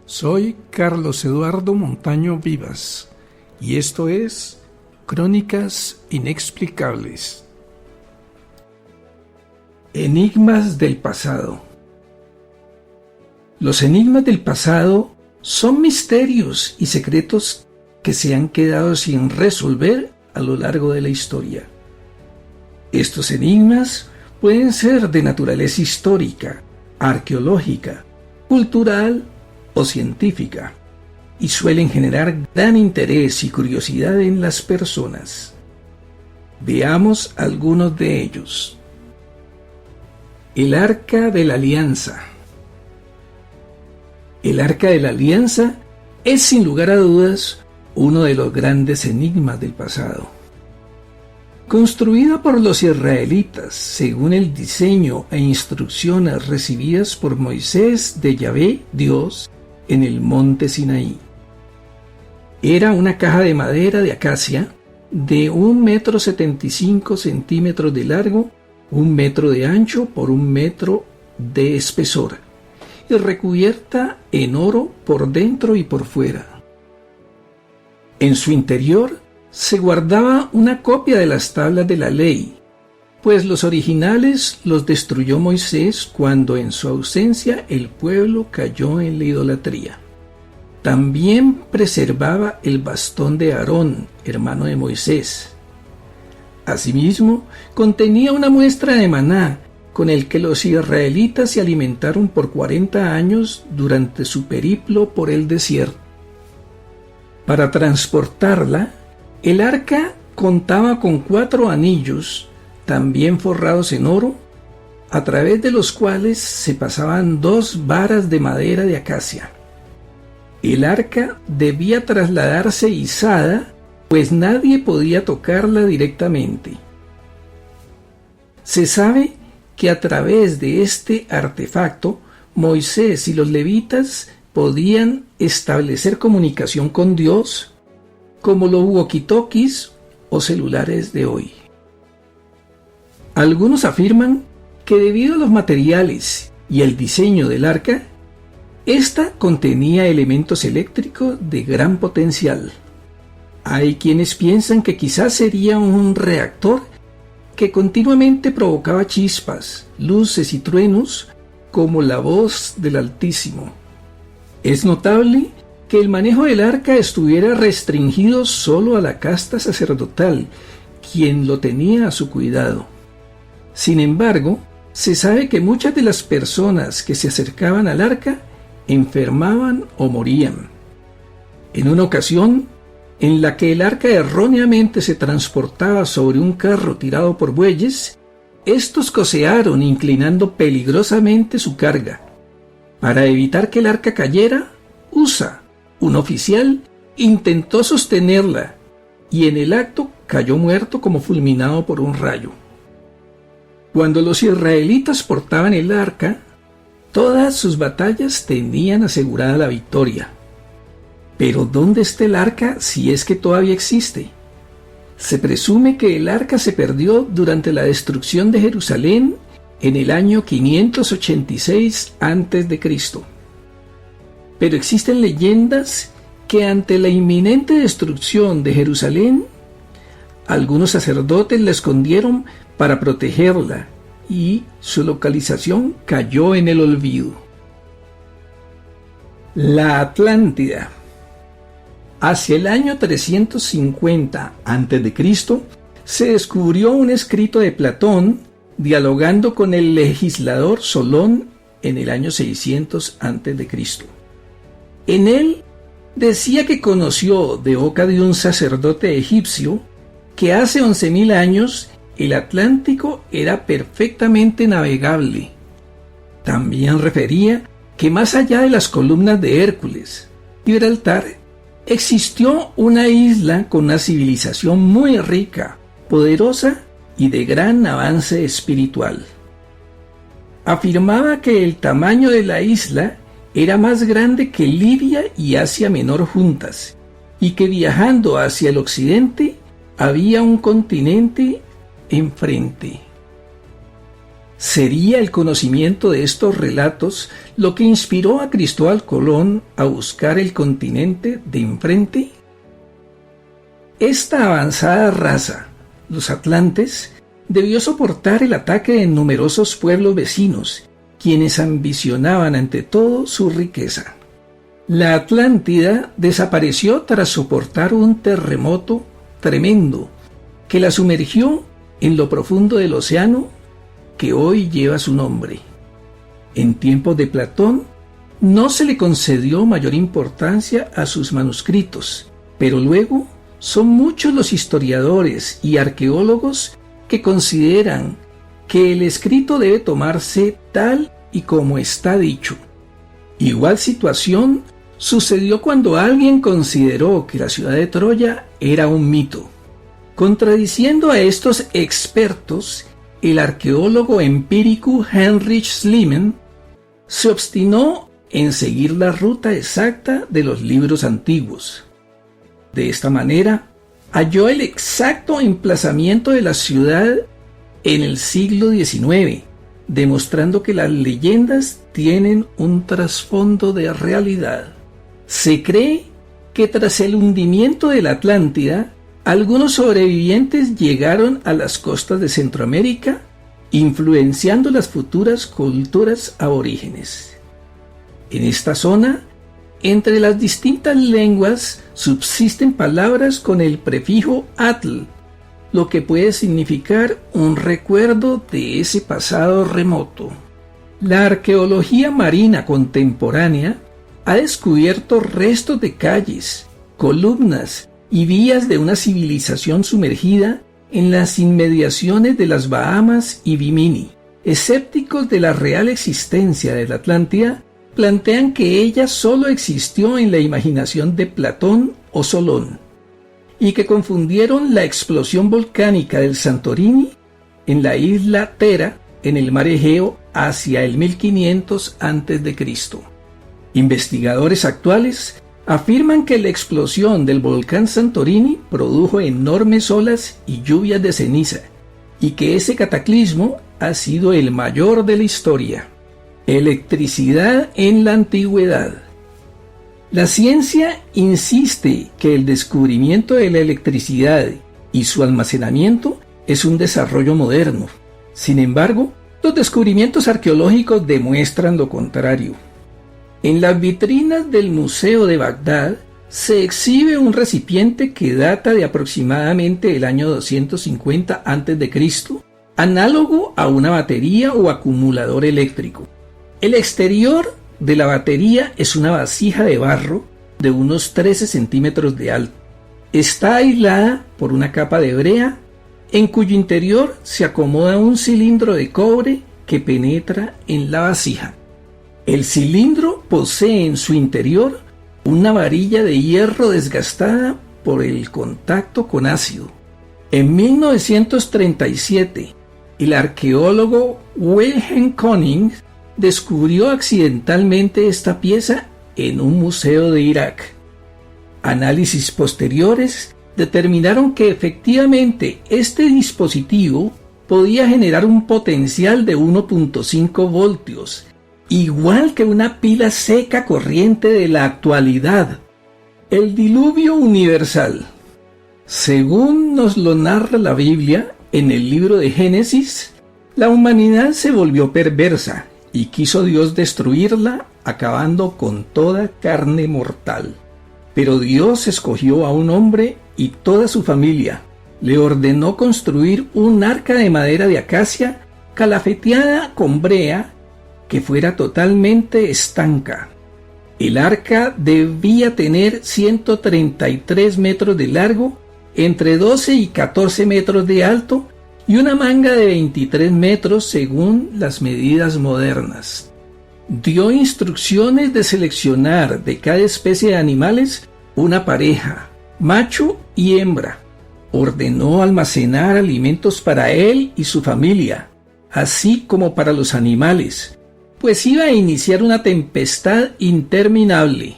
Soy Carlos Eduardo Montaño Vivas y esto es Crónicas Inexplicables. Enigmas del pasado. Los enigmas del pasado son misterios y secretos que se han quedado sin resolver a lo largo de la historia. Estos enigmas pueden ser de naturaleza histórica, arqueológica, cultural o científica, y suelen generar gran interés y curiosidad en las personas. Veamos algunos de ellos. El Arca de la Alianza. El Arca de la Alianza es sin lugar a dudas uno de los grandes enigmas del pasado. Construida por los israelitas según el diseño e instrucciones recibidas por Moisés de Yahvé, Dios, en el monte Sinaí. Era una caja de madera de acacia de 1,75 m de largo, 1 metro de ancho por 1 metro de espesor, y recubierta en oro por dentro y por fuera. En su interior se guardaba una copia de las tablas de la ley, pues los originales los destruyó Moisés cuando en su ausencia el pueblo cayó en la idolatría. También preservaba el bastón de Aarón, hermano de Moisés. Asimismo, contenía una muestra de maná, con el que los israelitas se alimentaron por 40 años durante su periplo por el desierto. Para transportarla, el arca contaba con 4 anillos, también forrados en oro, a través de los cuales se pasaban 2 varas de madera de acacia. El arca debía trasladarse izada, pues nadie podía tocarla directamente. Se sabe que a través de este artefacto, Moisés y los levitas podían establecer comunicación con Dios, como los walkie-talkies o celulares de hoy. Algunos afirman que debido a los materiales y el diseño del arca, esta contenía elementos eléctricos de gran potencial. Hay quienes piensan que quizás sería un reactor que continuamente provocaba chispas, luces y truenos como la voz del Altísimo. Es notable que el manejo del arca estuviera restringido solo a la casta sacerdotal, quien lo tenía a su cuidado. Sin embargo, se sabe que muchas de las personas que se acercaban al arca enfermaban o morían. En una ocasión, en la que el arca erróneamente se transportaba sobre un carro tirado por bueyes, estos cocearon inclinando peligrosamente su carga. Para evitar que el arca cayera, Usa, un oficial, intentó sostenerla y en el acto cayó muerto como fulminado por un rayo. Cuando los israelitas portaban el arca, todas sus batallas tenían asegurada la victoria. Pero ¿dónde está el arca si es que todavía existe? Se presume que el arca se perdió durante la destrucción de Jerusalén en el año 586 a.C. Pero existen leyendas que ante la inminente destrucción de Jerusalén, algunos sacerdotes la escondieron para protegerla y su localización cayó en el olvido. La Atlántida. Hacia el año 350 a.C. se descubrió un escrito de Platón dialogando con el legislador Solón en el año 600 a.C. En él decía que conoció de boca de un sacerdote egipcio que hace 11.000 años el Atlántico era perfectamente navegable. También refería que más allá de las columnas de Hércules, Gibraltar, existió una isla con una civilización muy rica, poderosa y de gran avance espiritual. Afirmaba que el tamaño de la isla era más grande que Libia y Asia Menor juntas, y que viajando hacia el occidente había un continente enfrente. ¿Sería el conocimiento de estos relatos lo que inspiró a Cristóbal Colón a buscar el continente de enfrente? Esta avanzada raza, los atlantes, debió soportar el ataque de numerosos pueblos vecinos, quienes ambicionaban ante todo su riqueza. La Atlántida desapareció tras soportar un terremoto tremendo que la sumergió en lo profundo del océano que hoy lleva su nombre. En tiempos de Platón, no se le concedió mayor importancia a sus manuscritos, pero luego son muchos los historiadores y arqueólogos que consideran que el escrito debe tomarse tal y como está dicho. Igual situación sucedió cuando alguien consideró que la ciudad de Troya era un mito. Contradiciendo a estos expertos, el arqueólogo empírico Heinrich Schliemann se obstinó en seguir la ruta exacta de los libros antiguos. De esta manera, halló el exacto emplazamiento de la ciudad en el siglo XIX, demostrando que las leyendas tienen un trasfondo de realidad. Se cree que tras el hundimiento de la Atlántida, algunos sobrevivientes llegaron a las costas de Centroamérica, influenciando las futuras culturas aborígenes. En esta zona, entre las distintas lenguas subsisten palabras con el prefijo atl, lo que puede significar un recuerdo de ese pasado remoto. La arqueología marina contemporánea ha descubierto restos de calles, columnas y vías de una civilización sumergida en las inmediaciones de las Bahamas y Bimini. Escépticos de la real existencia de la Atlántida plantean que ella solo existió en la imaginación de Platón o Solón, y que confundieron la explosión volcánica del Santorini en la isla Thera, en el mar Egeo, hacia el 1500 a.C. Investigadores actuales afirman que la explosión del volcán Santorini produjo enormes olas y lluvias de ceniza, y que ese cataclismo ha sido el mayor de la historia. Electricidad en la antigüedad. La ciencia insiste que el descubrimiento de la electricidad y su almacenamiento es un desarrollo moderno. Sin embargo, los descubrimientos arqueológicos demuestran lo contrario. En las vitrinas del Museo de Bagdad se exhibe un recipiente que data de aproximadamente el año 250 a.C., análogo a una batería o acumulador eléctrico. El exterior de la batería es una vasija de barro de unos 13 centímetros de alto. Está aislada por una capa de brea, en cuyo interior se acomoda un cilindro de cobre que penetra en la vasija. El cilindro posee en su interior una varilla de hierro desgastada por el contacto con ácido. En 1937, el arqueólogo Wilhelm König descubrió accidentalmente esta pieza en un museo de Irak. Análisis posteriores determinaron que efectivamente este dispositivo podía generar un potencial de 1.5 voltios, igual que una pila seca corriente de la actualidad. El diluvio universal. Según nos lo narra la Biblia, en el libro de Génesis, la humanidad se volvió perversa y quiso Dios destruirla, acabando con toda carne mortal. Pero Dios escogió a un hombre y toda su familia. Le ordenó construir un arca de madera de acacia, calafeteada con brea, que fuera totalmente estanca. El arca debía tener 133 metros de largo, entre 12 y 14 metros de alto, y una manga de 23 metros según las medidas modernas. Dio instrucciones de seleccionar de cada especie de animales una pareja, macho y hembra. Ordenó almacenar alimentos para él y su familia, así como para los animales, pues iba a iniciar una tempestad interminable.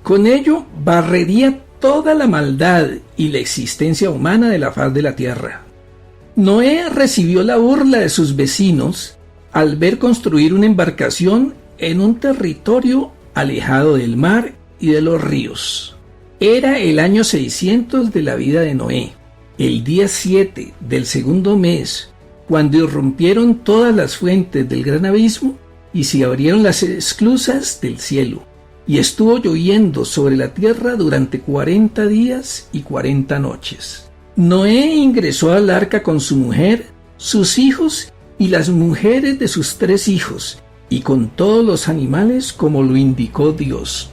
Con ello barrería toda la maldad y la existencia humana de la faz de la tierra. Noé recibió la burla de sus vecinos al ver construir una embarcación en un territorio alejado del mar y de los ríos. Era el año 600 de la vida de Noé, el día 7 del segundo mes, cuando irrumpieron todas las fuentes del gran abismo y se abrieron las esclusas del cielo, y estuvo lloviendo sobre la tierra durante 40 días y 40 noches. Noé ingresó al arca con su mujer, sus hijos y las mujeres de sus 3 hijos, y con todos los animales como lo indicó Dios.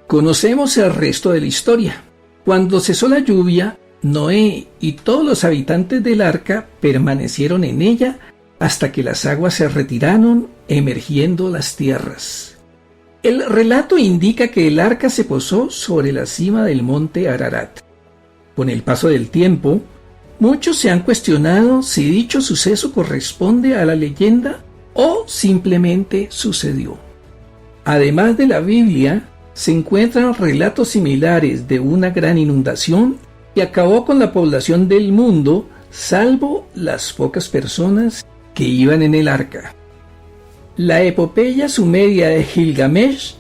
Conocemos el resto de la historia. Cuando cesó la lluvia, Noé y todos los habitantes del arca permanecieron en ella hasta que las aguas se retiraron, emergiendo las tierras. El relato indica que el arca se posó sobre la cima del monte Ararat. Con el paso del tiempo, muchos se han cuestionado si dicho suceso corresponde a la leyenda o simplemente sucedió. Además de la Biblia, se encuentran relatos similares de una gran inundación que acabó con la población del mundo, salvo las pocas personas que iban en el arca. La epopeya sumeria de Gilgamesh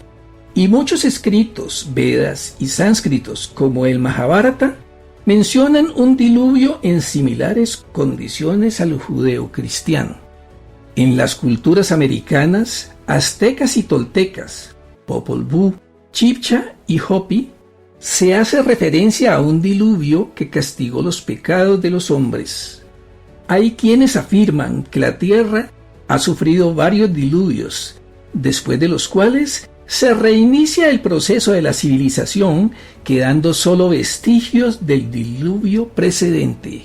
y muchos escritos, Vedas y sánscritos como el Mahabharata mencionan un diluvio en similares condiciones al judeo-cristiano. En las culturas americanas, aztecas y toltecas, Popol Vuh, Chibcha y Hopi, se hace referencia a un diluvio que castigó los pecados de los hombres. Hay quienes afirman que la Tierra ha sufrido varios diluvios, después de los cuales se reinicia el proceso de la civilización, quedando solo vestigios del diluvio precedente.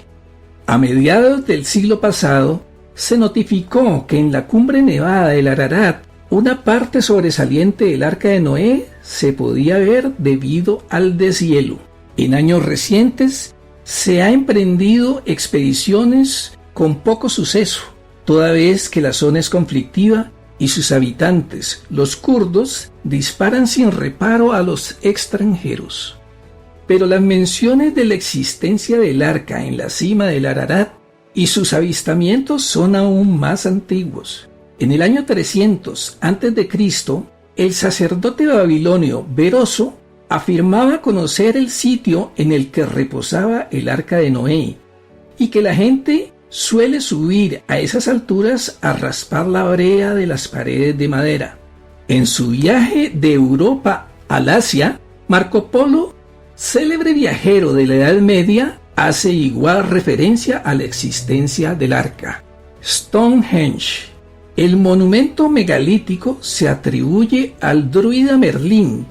A mediados del siglo pasado, se notificó que en la cumbre nevada del Ararat, una parte sobresaliente del arca de Noé se podía ver debido al deshielo. En años recientes se ha emprendido expediciones con poco suceso, toda vez que la zona es conflictiva y sus habitantes, los kurdos, disparan sin reparo a los extranjeros. Pero las menciones de la existencia del arca en la cima del Ararat y sus avistamientos son aún más antiguos. En el año 300 a.C., el sacerdote babilonio Beroso afirmaba conocer el sitio en el que reposaba el arca de Noé y que la gente suele subir a esas alturas a raspar la brea de las paredes de madera. En su viaje de Europa al Asia, Marco Polo, célebre viajero de la Edad Media, hace igual referencia a la existencia del arca. Stonehenge. El monumento megalítico se atribuye al druida Merlín,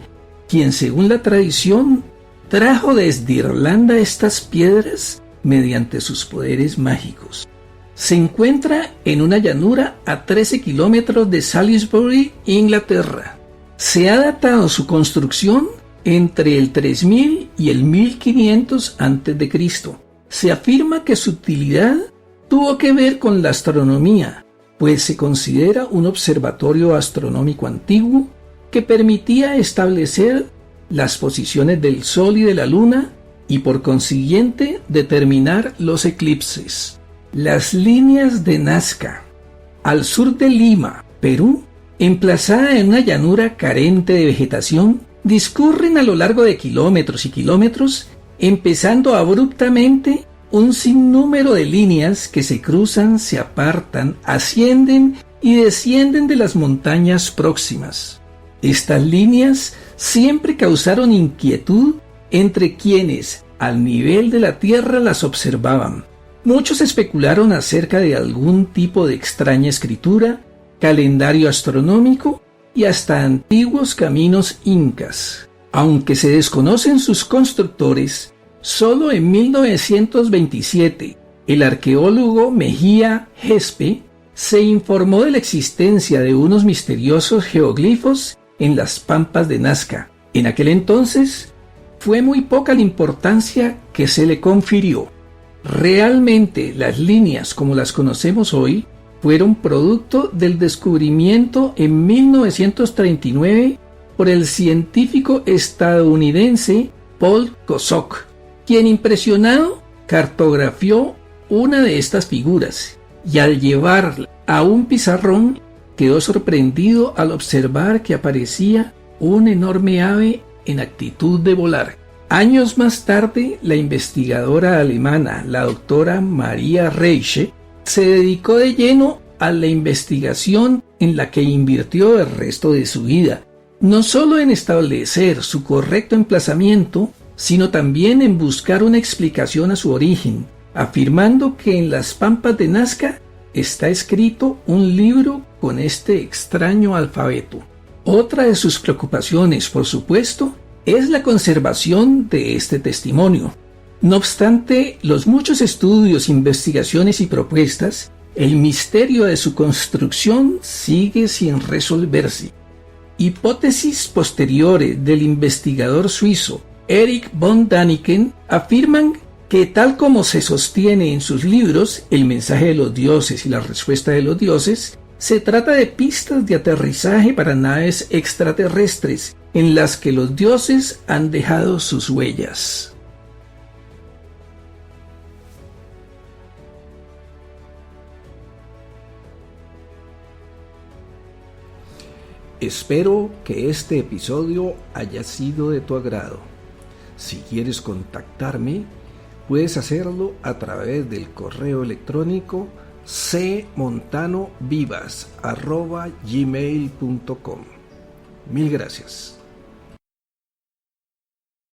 quien según la tradición trajo desde Irlanda estas piedras mediante sus poderes mágicos. Se encuentra en una llanura a 13 kilómetros de Salisbury, Inglaterra. Se ha datado su construcción entre el 3000 y el 1500 a.C. Se afirma que su utilidad tuvo que ver con la astronomía, pues se considera un observatorio astronómico antiguo que permitía establecer las posiciones del Sol y de la Luna y por consiguiente determinar los eclipses. Las líneas de Nazca, al sur de Lima, Perú, emplazada en una llanura carente de vegetación, discurren a lo largo de kilómetros y kilómetros, empezando abruptamente un sinnúmero de líneas que se cruzan, se apartan, ascienden y descienden de las montañas próximas. Estas líneas siempre causaron inquietud entre quienes, al nivel de la Tierra, las observaban. Muchos especularon acerca de algún tipo de extraña escritura, calendario astronómico y hasta antiguos caminos incas. Aunque se desconocen sus constructores, solo en 1927 el arqueólogo Mejía Gespe se informó de la existencia de unos misteriosos geoglifos en las pampas de Nazca. En aquel entonces fue muy poca la importancia que se le confirió. Realmente las líneas como las conocemos hoy fueron producto del descubrimiento en 1939 por el científico estadounidense Paul Kosok, quien impresionado cartografió una de estas figuras y al llevar a un pizarrón, quedó sorprendido al observar que aparecía un enorme ave en actitud de volar. Años más tarde, la investigadora alemana, la doctora Maria Reiche, se dedicó de lleno a la investigación en la que invirtió el resto de su vida, no solo en establecer su correcto emplazamiento, sino también en buscar una explicación a su origen, afirmando que en las pampas de Nazca está escrito un libro con este extraño alfabeto. Otra de sus preocupaciones, por supuesto, es la conservación de este testimonio. No obstante los muchos estudios, investigaciones y propuestas, el misterio de su construcción sigue sin resolverse. Hipótesis posteriores del investigador suizo Erich von Däniken afirman que, tal como se sostiene en sus libros El mensaje de los dioses y La respuesta de los dioses, se trata de pistas de aterrizaje para naves extraterrestres en las que los dioses han dejado sus huellas. Espero que este episodio haya sido de tu agrado. Si quieres contactarme, puedes hacerlo a través del correo electrónico cmontanovivas@gmail.com. Mil gracias.